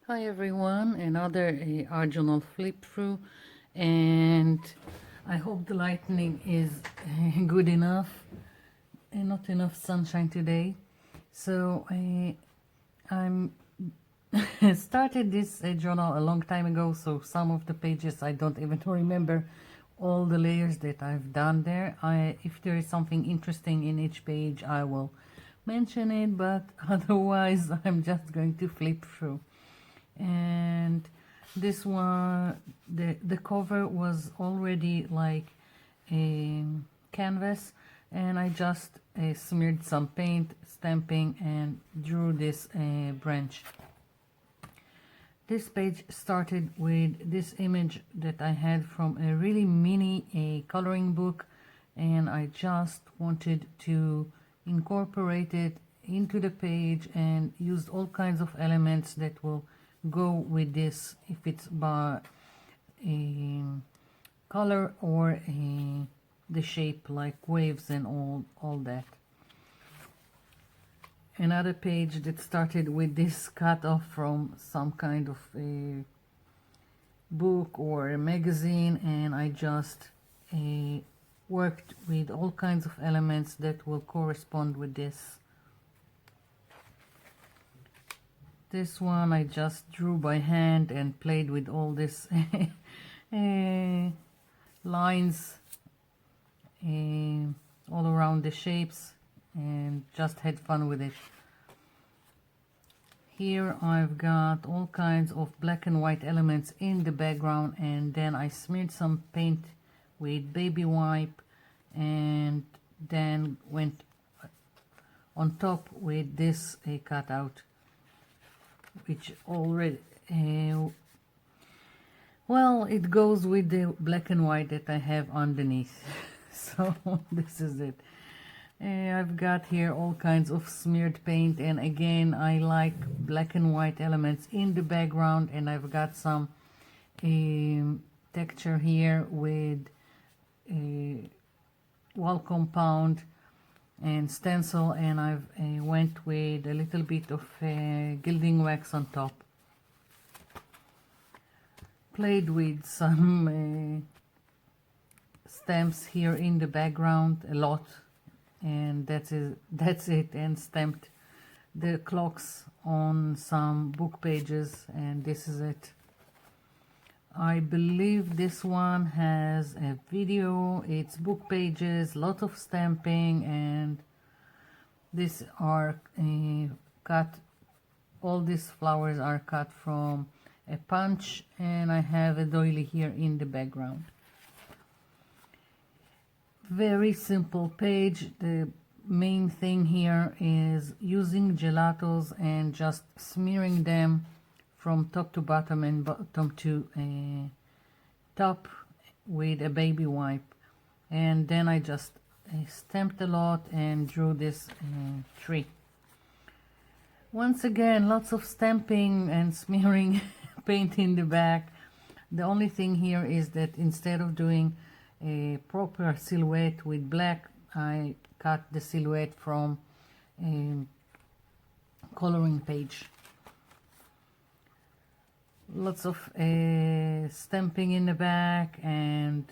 Hi everyone, another original flip through, and I hope the lightning is good enough and not enough sunshine today. So I'm started this journal a long time ago, so some of the pages I don't even remember all the layers that I've done there. If there is something interesting in each page, I will mention it, but otherwise I'm just going to flip through. And this one, the cover was already like a canvas, and I just smeared some paint, stamping, and drew this branch. This page started with this image that I had from a really mini coloring book, and I just wanted to incorporate it into the page and used all kinds of elements that will go with this, if it's by a color or the shape like waves and all that. Another page that started with this cut off from some kind of a book or a magazine, and I just worked with all kinds of elements that will correspond with this. This one I just drew by hand and played with all this lines all around the shapes and just had fun with it. Here I've got all kinds of black and white elements in the background, and then I smeared some paint with baby wipe and then went on top with this cutout, which already well, it goes with the black and white that I have underneath. So this is it. I've got here all kinds of smeared paint, and again I like black and white elements in the background, and I've got some texture here with wall compound and stencil, and I've went with a little bit of gilding wax on top. Played with some stamps here in the background a lot, and that's it, and stamped the clocks on some book pages, and this is it. I believe this one has a video, it's book pages, lot of stamping, and these are cut, all these flowers are cut from a punch, and I have a doily here in the background. Very simple page. The main thing here is using gelatos and just smearing them from top to bottom and bottom to top with a baby wipe, and then I just stamped a lot and drew this tree. Once again, lots of stamping and smearing paint in the back. The only thing here is that instead of doing a proper silhouette with black, I cut the silhouette from a coloring page. Lots of stamping in the back and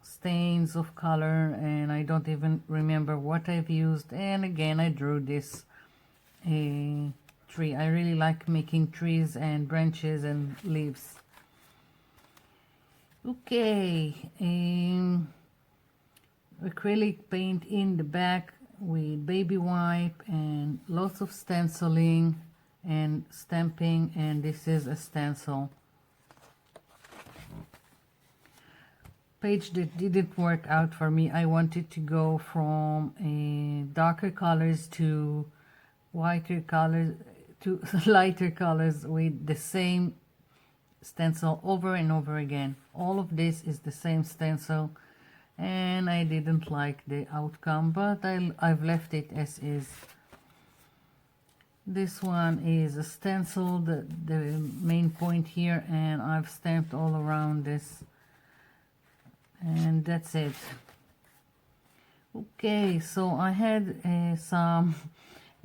stains of color, and I don't even remember what I've used. And again, I drew this tree. I really like making trees and branches and leaves. Okay, acrylic paint in the back with baby wipe and lots of stenciling and stamping, and this is a stencil. Page that didn't work out for me. I wanted to go from darker colors to whiter colors to lighter colors with the same stencil over and over again. All of this is the same stencil, and I didn't like the outcome, but I've left it as is. This one is a stencil, the main point here, and I've stamped all around this, and that's it. Okay, so I had some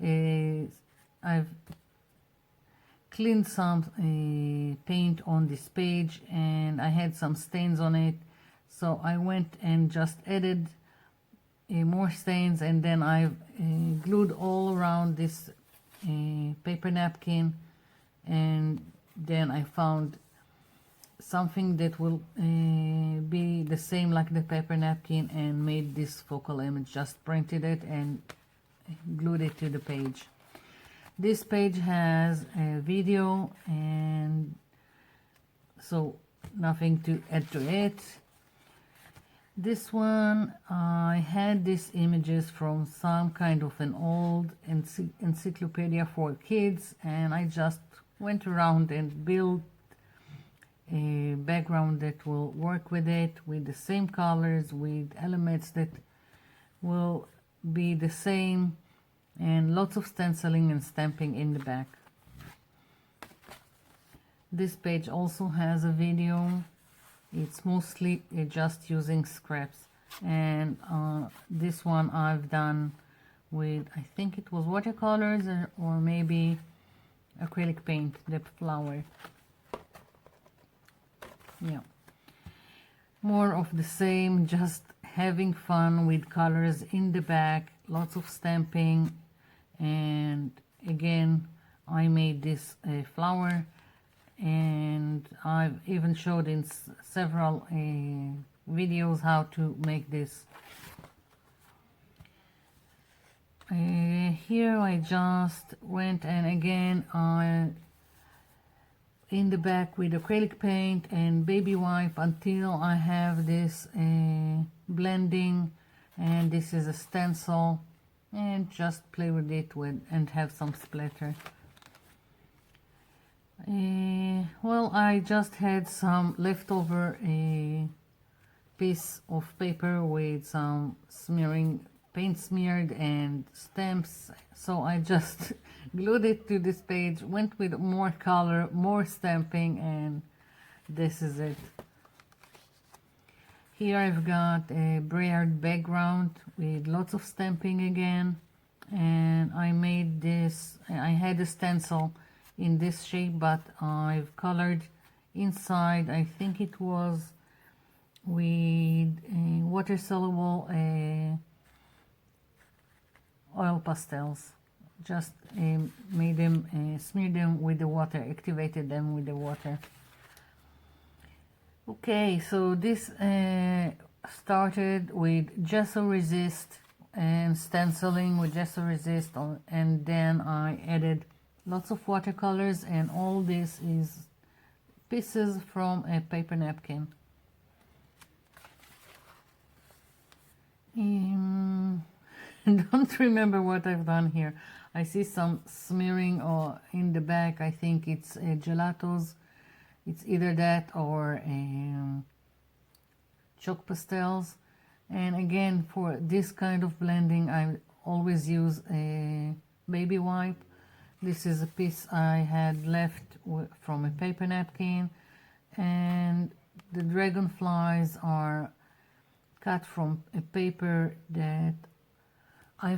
I've cleaned some paint on this page, and I had some stains on it, so I went and just added more stains, and then I've glued all around this paper napkin, and then I found something that will be the same like the paper napkin and made this focal image. Just printed it and glued it to the page. This page has a video, and so nothing to add to it. This one, I had these images from some kind of an old encyclopedia for kids, and I just went around and built a background that will work with it, with the same colors, with elements that will be the same, and lots of stenciling and stamping in the back. This page also has a video. It's mostly just using scraps, and this one I've done with, I think it was watercolors or maybe acrylic paint, the flower. Yeah, more of the same, just having fun with colors in the back, lots of stamping, and again I made this flower, and I've even showed in several videos how to make this. Here I just went and again in the back with acrylic paint and baby wipe until I have this blending, and this is a stencil, and just play with it and have some splatter. Well, I just had some leftover piece of paper with some paint smeared and stamps, so I just glued it to this page, went with more color, more stamping, and this is it. Here I've got a braid background with lots of stamping again, and I made this, I had a stencil in this shape, but I've colored inside, I think it was with water soluble oil pastels. Just made them, smeared them with the water, activated them with the water. Okay, so this started with gesso resist and stenciling with gesso resist, and then I added lots of watercolors, and all this is pieces from a paper napkin. Don't remember what I've done here. I see some smearing in the back. I think it's gelatos. It's either that or chalk pastels. And again, for this kind of blending, I always use a baby wipe. This is a piece I had left from a paper napkin, and the dragonflies are cut from a paper that I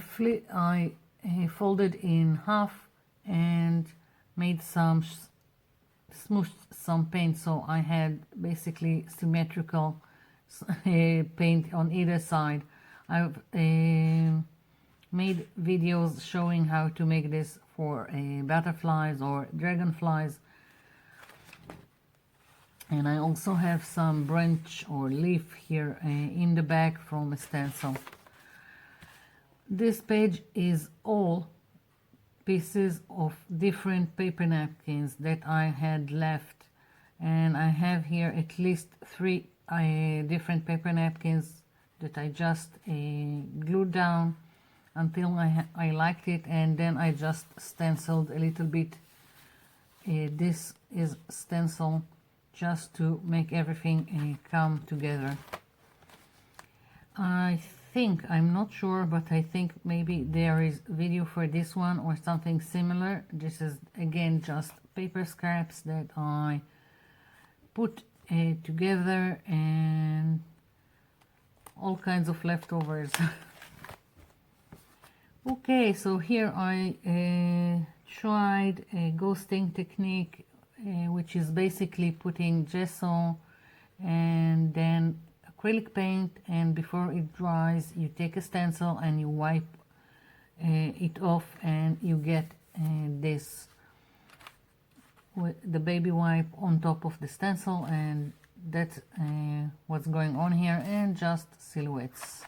folded in half and made some smooshed some paint, so I had basically symmetrical paint on either side. I've made videos showing how to make this for butterflies or dragonflies, and I also have some branch or leaf here in the back from a stencil. This page is all pieces of different paper napkins that I had left, and I have here at least 3 different paper napkins that I just glued down until I liked it, and then I just stenciled a little bit. This is stencil just to make everything come together. I'm not sure, but I think maybe there is video for this one or something similar. This is again just paper scraps that I put together, and all kinds of leftovers. Okay, so here I tried a ghosting technique, which is basically putting gesso and then acrylic paint, and before it dries you take a stencil and you wipe it off, and you get this with the baby wipe on top of the stencil, and that's what's going on here, and just silhouettes.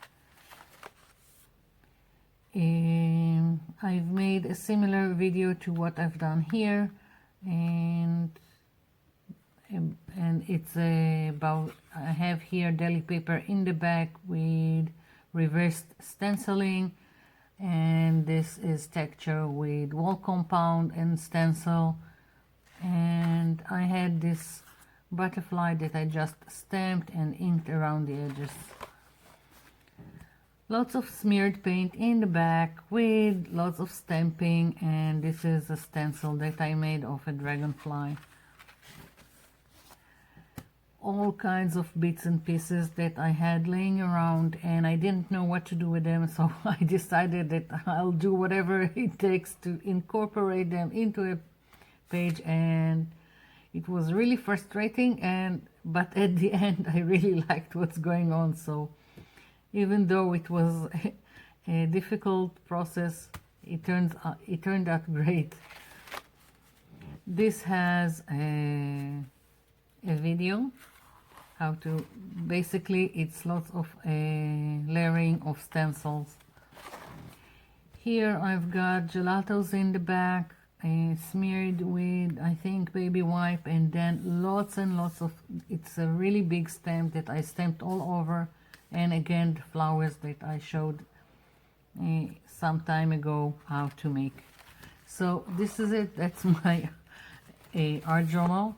I've made a similar video to what I've done here, and it's about, I have here deli paper in the back with reversed stenciling, and this is texture with wall compound and stencil, and I had this butterfly that I just stamped and inked around the edges. Lots of smeared paint in the back with lots of stamping, and this is a stencil that I made of a dragonfly. All kinds of bits and pieces that I had laying around, and I didn't know what to do with them, so I decided that I'll do whatever it takes to incorporate them into a page, and it was really frustrating, but at the end I really liked what's going on. So even though it was a difficult process, it turned out great. This has a video how to, basically it's lots of layering of stencils. Here I've got gelatos in the back, smeared with, I think, baby wipe, and then lots and lots of, it's a really big stamp that I stamped all over, and again the flowers that I showed some time ago how to make. So this is it. That's my art journal.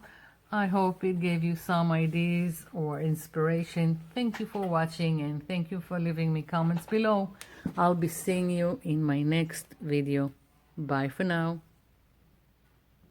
I hope it gave you some ideas or inspiration. Thank you for watching, and thank you for leaving me comments below. I'll be seeing you in my next video. Bye for now.